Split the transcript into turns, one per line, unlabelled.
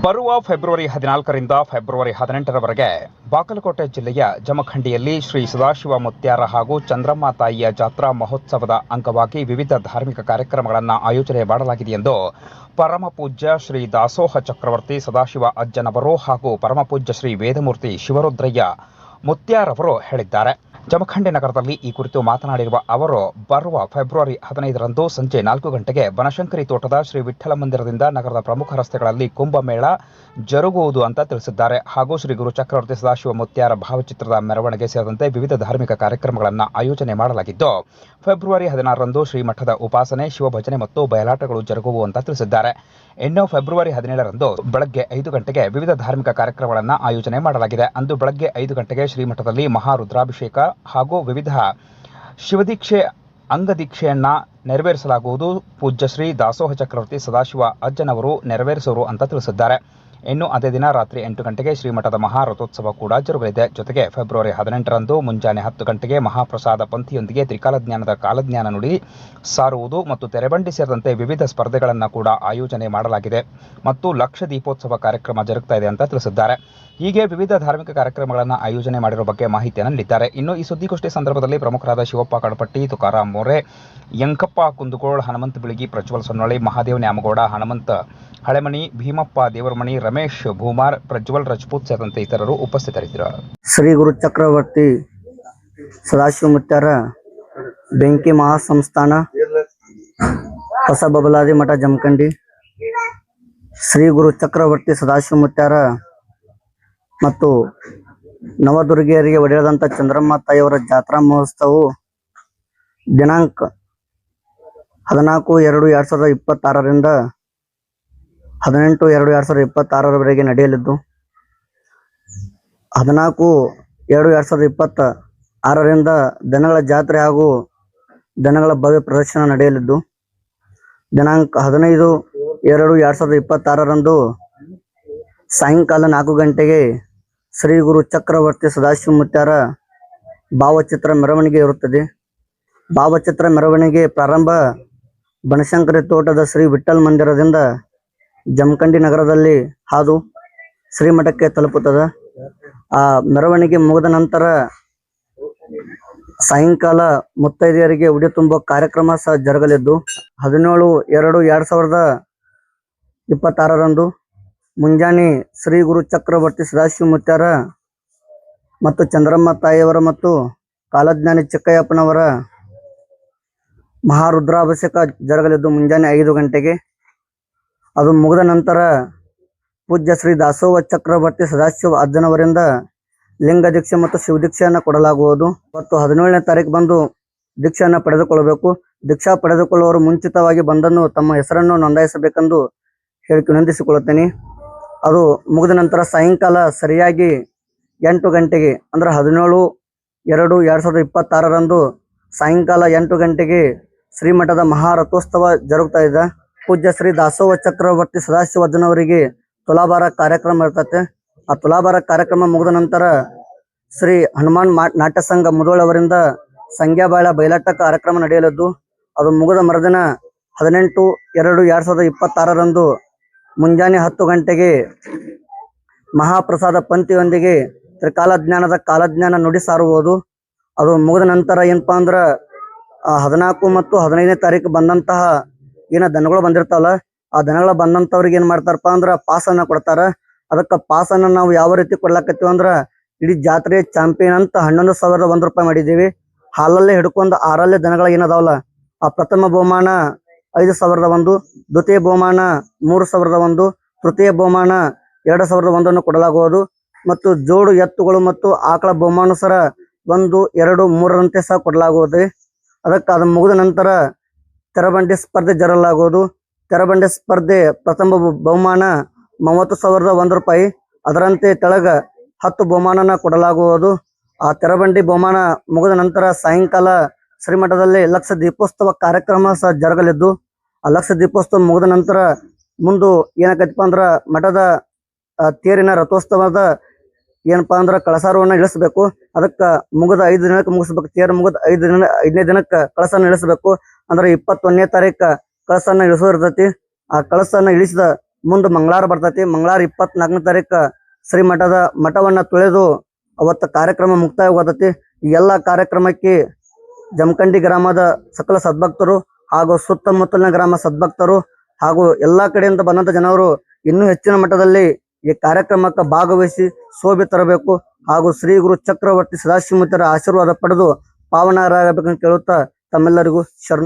ಬರುವ February 14ರಿಂದ February 18ರವರೆಗೆ Bagalkot ಜಿಲ್ಲೆಯ ಜಮಖಂಡಿಯಲ್ಲಿ ಶ್ರೀ ಸದಾಶಿವ ಮುತ್ಯಾರ ಹಾಗೂ ಚಂದ್ರಮ್ಮ ತಾಯಿಯ ಜಾತ್ರಾ ಮಹೋತ್ಸವದ ಅಂಗವಾಗಿ ವಿವಿಧ ಧಾರ್ಮಿಕ ಕಾರ್ಯಕ್ರಮಗಳನ್ನು ಆಯೋಜನೆ ಮಾಡಲಾಗಿದೆ ಎಂದು ಪರಮಪೂಜ್ಯ ಶ್ರೀ ದಾಸೋಹ ಚಕ್ರವರ್ತಿ ಸದಾಶಿವ ಅಜ್ಜನವರು ಹಾಗೂ ಪರಮಪೂಜ್ಯ ಶ್ರೀ ವೇದಮೂರ್ತಿ ಶಿವರುದ್ರಯ್ಯ ಮುತ್ಯಾರವರು ಹೇಳಿದ್ದಾರೆ. ಜಮಖಂಡಿ ನಗರದಲ್ಲಿ ಈ ಕುರಿತು ಮಾತನಾಡಿರುವ ಅವರು, ಬರುವ ಫೆಬ್ರವರಿ 15ರಂದು ಸಂಜೆ 4 ಗಂಟೆಗೆ ಬನಶಂಕರಿ ತೋಟದ ಶ್ರೀ ವಿಠ್ಠಲ ಮಂದಿರದಿಂದ ನಗರದ ಪ್ರಮುಖ ರಸ್ತೆಗಳಲ್ಲಿ ಕುಂಭಮೇಳ ಜರುಗುವುದು ಅಂತ ತಿಳಿಸಿದ್ದಾರೆ. ಹಾಗೂ ಶ್ರೀ ಗುರು ಚಕ್ರವರ್ತಿ ಸದಾಶಿವ ಮುತ್ಯಾರ ಭಾವಚಿತ್ರದ ಮೆರವಣಿಗೆ ಸೇರಿದಂತೆ ವಿವಿಧ ಧಾರ್ಮಿಕ ಕಾರ್ಯಕ್ರಮಗಳನ್ನು ಆಯೋಜನೆ ಮಾಡಲಾಗಿದ್ದು, ಫೆಬ್ರವರಿ 16ರಂದು ಶ್ರೀಮಠದ ಉಪಾಸನೆ, ಶಿವಭಜನೆ ಮತ್ತು ಬಯಲಾಟಗಳು ಜರುಗುವು ಅಂತ ತಿಳಿಸಿದ್ದಾರೆ. ಇನ್ನು ಫೆಬ್ರವರಿ 17ರಂದು ಬೆಳಗ್ಗೆ 5 ಗಂಟೆಗೆ ವಿವಿಧ ಧಾರ್ಮಿಕ ಕಾರ್ಯಕ್ರಮಗಳನ್ನು ಆಯೋಜನೆ ಮಾಡಲಾಗಿದೆ. ಅಂದು ಬೆಳಗ್ಗೆ 5 ಗಂಟೆಗೆ ಶ್ರೀಮಠದಲ್ಲಿ ಮಹಾರುದ್ರಾಭಿಷೇಕ ಹಾಗೂ ವಿವಿಧ ಶಿವದೀಕ್ಷೆ ಅಂಗದೀಕ್ಷೆಯನ್ನ ನೆರವೇರಿಸಲಾಗುವುದು. ಪೂಜ್ಯ ಶ್ರೀ ದಾಸೋಹ ಚಕ್ರವರ್ತಿ ಸದಾಶಿವ ಅಜ್ಜನವರು ನೆರವೇರಿಸುವರು ಅಂತ ತಿಳಿಸಿದ್ದಾರೆ. ಇನ್ನು ಅದೇ ದಿನ ರಾತ್ರಿ 8 ಗಂಟೆಗೆ ಶ್ರೀಮಠದ ಮಹಾರಥೋತ್ಸವ ಕೂಡ ಜರುಗಲಿದೆ. ಜೊತೆಗೆ ಫೆಬ್ರವರಿ 18ರಂದು ಮುಂಜಾನೆ 10 ಗಂಟೆಗೆ ಮಹಾಪ್ರಸಾದ ಪಂಥಿಯೊಂದಿಗೆ ತ್ರಿಕಾಲಜ್ಞಾನದ ಕಾಲಜ್ಞಾನ ನುಡಿ ಸಾರುವುದು ಮತ್ತು ತೆರೆಬಂಡಿ ಸೇರಿದಂತೆ ವಿವಿಧ ಸ್ಪರ್ಧೆಗಳನ್ನು ಕೂಡ ಆಯೋಜನೆ ಮಾಡಲಾಗಿದೆ ಮತ್ತು ಲಕ್ಷ ದೀಪೋತ್ಸವ ಕಾರ್ಯಕ್ರಮ ಜರುಗ್ತಾ ಇದೆ ಅಂತ ತಿಳಿಸಿದ್ದಾರೆ. ಹೀಗೆ ವಿವಿಧ ಧಾರ್ಮಿಕ ಕಾರ್ಯಕ್ರಮಗಳನ್ನು ಆಯೋಜನೆ ಮಾಡಿರುವ ಬಗ್ಗೆ ಮಾಹಿತಿಯನ್ನು ನೀಡಿದ್ದಾರೆ. ಇನ್ನು ಈ ಸುದ್ದಿಗೋಷ್ಠಿ ಸಂದರ್ಭದಲ್ಲಿ ಪ್ರಮುಖರಾದ ಶಿವಪ್ಪ ಕಡಪಟ್ಟಿ, ತುಕಾರಾಮ್ ಮೋರೆ, ಯಂಕಪ್ಪ ಕುಂದಗೋಳ್, ಹನುಮಂತ ಬಿಳಿಗಿ, ಪ್ರಜ್ವಲ್ ಸೊನ್ನೊಳ್ಳಿ, ಮಹಾದೇವ್ ನ್ಯಾಮಗೌಡ, ಹನುಮಂತ ಹಳೆಮನಿ, ಭೀಮಪ್ಪ ದೇವರಮಣಿ, ರಮೇಶ್ ಭೂಮಾರ್, ಪ್ರಜ್ವಲ್ ರಜಪೂತ್ ಸೇರಿದಂತೆ ಇತರರು ಉಪಸ್ಥಿತರಿದ್ದರು.
ಶ್ರೀ ಗುರು ಚಕ್ರವರ್ತಿ ಸದಾಶಿವ ಮುತ್ಯಾರ ಬೆಂಕಿ ಮಹಾಸಂಸ್ಥಾನ ಹೊಸ ಬಬಲಾದಿ ಮಠ ಜಮಖಂಡಿ, ಶ್ರೀ ಗುರು ಚಕ್ರವರ್ತಿ ಸದಾಶಿವ ಮುತ್ಯಾರ ಮತ್ತು ನವದುರ್ಗಿಯರಿಗೆ ಒಡೆಯದಂತ ಚಂದ್ರಮ್ಮ ತಾಯಿಯವರ ಜಾತ್ರಾ ಮಹೋತ್ಸವವು ದಿನಾಂಕ 14/2/2026ರಿಂದ 18/2/2026ರವರೆಗೆ ನಡೆಯಲಿದ್ದು, 14/2/2026ರಿಂದ ದನಗಳ ಜಾತ್ರೆ ಹಾಗೂ ದನಗಳ ಭವ್ಯ ಪ್ರದರ್ಶನ ನಡೆಯಲಿದ್ದು, ದಿನಾಂಕ 15/2/2026ರಂದು ಸಾಯಂಕಾಲ 4 ಗಂಟೆಗೆ ಶ್ರೀ ಗುರು ಚಕ್ರವರ್ತಿ ಸದಾಶಿವ ಮುತ್ಯಾರ ಭಾವಚಿತ್ರ ಮೆರವಣಿಗೆ ಇರುತ್ತದೆ. ಭಾವಚಿತ್ರ ಮೆರವಣಿಗೆ ಪ್ರಾರಂಭ ಬನಶಂಕರಿ ತೋಟದ ಶ್ರೀ ವಿಠ್ಠಲ ಮಂದಿರದಿಂದ ಜಮಖಂಡಿ ನಗರದಲ್ಲಿ ಹಾದು ಶ್ರೀಮಠಕ್ಕೆ ತಲುಪುತ್ತದೆ. ಆ ಮೆರವಣಿಗೆ ಮುಗಿದ ನಂತರ ಸಾಯಂಕಾಲ ಮುತ್ತೈದೆಯರಿಗೆ ಉಡಿ ತುಂಬುವ ಕಾರ್ಯಕ್ರಮ ಸಹ ಜರುಗಲಿದ್ದು, 17/2/2026ರಂದು ಮುಂಜಾನೆ ಶ್ರೀ ಗುರು ಚಕ್ರವರ್ತಿ ಸದಾಶಿವ ಮುತ್ಯಾರ ಮತ್ತು ಚಂದ್ರಮ್ಮ ತಾಯಿಯವರ ಮತ್ತು ಕಾಲಜ್ಞಾನಿ ಚಿಕ್ಕಯ್ಯಪ್ಪನವರ ಮಹಾರುದ್ರಾಭಿಷೇಕ ಜರುಗಲಿದ್ದು ಮುಂಜಾನೆ 5 ಗಂಟೆಗೆ. ಅದು ಮುಗಿದ ನಂತರ ಪೂಜ್ಯ ಶ್ರೀ ದಾಸೋಹ ಚಕ್ರವರ್ತಿ ಸದಾಶಿವ ಅಜ್ಜನವರಿಂದ ಲಿಂಗ ದೀಕ್ಷೆ ಮತ್ತು ಶಿವದೀಕ್ಷೆಯನ್ನು ಕೊಡಲಾಗುವುದು. ಮತ್ತು 17ನೇ ತಾರೀಕು ಬಂದು ದೀಕ್ಷೆಯನ್ನು ಪಡೆದುಕೊಳ್ಳಬೇಕು. ದೀಕ್ಷಾ ಪಡೆದುಕೊಳ್ಳುವವರು ಮುಂಚಿತವಾಗಿ ಬಂದನ್ನು ತಮ್ಮ ಹೆಸರನ್ನು ನೋಂದಾಯಿಸಬೇಕೆಂದು ಹೇಳಿ ವಿನಂತಿಸಿಕೊಳ್ಳುತ್ತೇನೆ. ಅದು ಮುಗಿದ ನಂತರ ಸಾಯಂಕಾಲ ಸರಿಯಾಗಿ 8 ಗಂಟೆಗೆ ಅಂದ್ರೆ 17/2/2026ರಂದು ಸಾಯಂಕಾಲ 8 ಗಂಟೆಗೆ ಶ್ರೀಮಠದ ಮಹಾರಥೋತ್ಸವ ಜರುಗ್ತಾ ಇದೆ. ಪೂಜ್ಯ ಶ್ರೀ ದಾಸೋಹ ಚಕ್ರವರ್ತಿ ಸದಾಶಿವ ಅಜ್ಜನವರಿಗೆ ತುಲಾಭಾರ ಕಾರ್ಯಕ್ರಮ ಇರ್ತತೆ. ಆ ತುಲಾಭಾರ ಕಾರ್ಯಕ್ರಮ ಮುಗಿದ ನಂತರ ಶ್ರೀ ಹನುಮಾನ್ ನಾಟ್ಯ ಸಂಘ ಮುಧೋಳ್ ಅವರಿಂದ ಸಂಗ್ಯಾಬಾಳ ಬಯಲಾಟ ಕಾರ್ಯಕ್ರಮ ನಡೆಯಲಿದ್ದು, ಅದು ಮುಗಿದ ಮರುದಿನ 18/2/2026ರಂದು ಮುಂಜಾನೆ 10 ಗಂಟೆಗೆ ಮಹಾಪ್ರಸಾದ ಪಂಥಿಯೊಂದಿಗೆ ತ್ರಿಕಾಲಜ್ಞಾನದ ಕಾಲಜ್ಞಾನ ನುಡಿ ಸಾರುವುದು. ಅದು ಮುಗಿದ ನಂತರ ಏನಪ್ಪಾ ಅಂದ್ರೆ 14 ಮತ್ತು 15ನೇ ತಾರೀಕು ಬಂದಂತಹ ಏನ ದನಗಳು ಬಂದಿರ್ತಾವಲ್ಲ, ಆ ದನಗಳ ಬಂದಂಥವ್ರಿಗೆ ಏನ್ ಮಾಡ್ತಾರಪ್ಪ ಅಂದ್ರ ಪಾಸನ್ನ ಕೊಡ್ತಾರ. ಅದಕ್ಕೆ ಪಾಸನ್ನ ನಾವು ಯಾವ ರೀತಿ ಕೊಡ್ಲಾಕತ್ತೀವಿ ಅಂದ್ರ, ಇಡೀ ಜಾತ್ರೆ ಚಾಂಪಿಯನ್ ಅಂತ 11,001 ರೂಪಾಯಿ ಮಾಡಿದ್ದೀವಿ. ಹಾಲಲ್ಲೇ ಹಿಡ್ಕೊಂಡು 6 ದನಗಳ ಏನದಾವಲ್ಲ, ಆ ಪ್ರಥಮ ಬಹುಮಾನ 5,001, ದ್ವಿತೀಯ ಬಹುಮಾನ 3,001, ತೃತೀಯ ಬಹುಮಾನ 2,001 ಕೊಡಲಾಗುವುದು. ಮತ್ತು ಜೋಡು ಎತ್ತುಗಳು ಮತ್ತು ಆಕಳ ಬಹುಮಾನ ಸರ 1, 2, 3ರಂತೆ ಸಹ ಕೊಡಲಾಗುವುದು. ಅದಕ್ಕೆ ಅದು ಮುಗಿದ ನಂತರ ತೆರಬಂಡಿ ಸ್ಪರ್ಧೆ ಜರಲಾಗುವುದು. ತೆರಬಂಡಿ ಸ್ಪರ್ಧೆ ಪ್ರಥಮ ಬಹುಮಾನ 30,001 ರೂಪಾಯಿ, ಅದರಂತೆ ತೆಳಗ 10 ಬಹುಮಾನನ ಕೊಡಲಾಗುವುದು. ಆ ತೆರಬಂಡಿ ಬಹುಮಾನ ಮುಗಿದ ನಂತರ ಸಾಯಂಕಾಲ ಶ್ರೀಮಠದಲ್ಲಿ ಲಕ್ಷ ದೀಪೋತ್ಸವ ಕಾರ್ಯಕ್ರಮ ಸಹ ಜರುಗಲಿದ್ದು, ಆ ಲಕ್ಷ ದೀಪೋತ್ಸವ ಮುಗಿದ ನಂತರ ಮುಂದೆ ಏನಾಕೈತಪ್ಪ ಅಂದ್ರ ಮಠದ ತೇರಿನ ರಥೋತ್ಸವದ ಏನಪ್ಪಾ ಅಂದ್ರ ಕಳಸಾರವನ್ನ ಇಳಿಸಬೇಕು. ಅದಕ್ಕೆ ಮುಗಿದ 5 ದಿನಕ್ಕೆ ಮುಗಿಸ್ಬೇಕು. ತೇರು ಮುಗಿದ 5ನೇ ದಿನಕ್ಕೆ ಕಳಸನ ಇಳಿಸಬೇಕು. ಅಂದ್ರೆ 21ನೇ ತಾರೀಕು ಕಳಸನ್ನ ಇಳಿಸೋದಿರ್ತೈತಿ. ಆ ಕಳಸನ್ನ ಇಳಿಸಿದ ಮುಂದೆ ಮಂಗಳವಾರ ಬರ್ತೈತಿ. ಮಂಗಳವಾರ 24ನೇ ತಾರೀಕು ಮಠವನ್ನ ತೊಳೆದು ಅವತ್ತ ಕಾರ್ಯಕ್ರಮ ಮುಕ್ತಾಯವಾಗತೈತಿ. ಈ ಎಲ್ಲ ಕಾರ್ಯಕ್ರಮಕ್ಕೆ ಜಮಖಂಡಿ ಗ್ರಾಮದ ಸಕಲ ಸದ್ಭಕ್ತರು ಹಾಗೂ ಸುತ್ತಮುತ್ತಲಿನ ಗ್ರಾಮ ಸದ್ಭಕ್ತರು ಹಾಗೂ ಎಲ್ಲಾ ಕಡೆಯಿಂದ ಬಂದಂತ ಜನರು ಇನ್ನೂ ಹೆಚ್ಚಿನ ಮಟ್ಟದಲ್ಲಿ ಈ ಕಾರ್ಯಕ್ರಮಕ್ಕೆ ಭಾಗವಹಿಸಿ ಶೋಭೆ ತರಬೇಕು ಹಾಗೂ ಶ್ರೀ ಗುರು ಚಕ್ರವರ್ತಿ ಸದಾಶಿವಮೂರ್ತಿಯರ ಆಶೀರ್ವಾದ ಪಡೆದು ಪಾವನರಾಗಬೇಕಂತ ಕೇಳುತ್ತಾ ತಮ್ಮೆಲ್ಲರಿಗೂ ಶರಣ.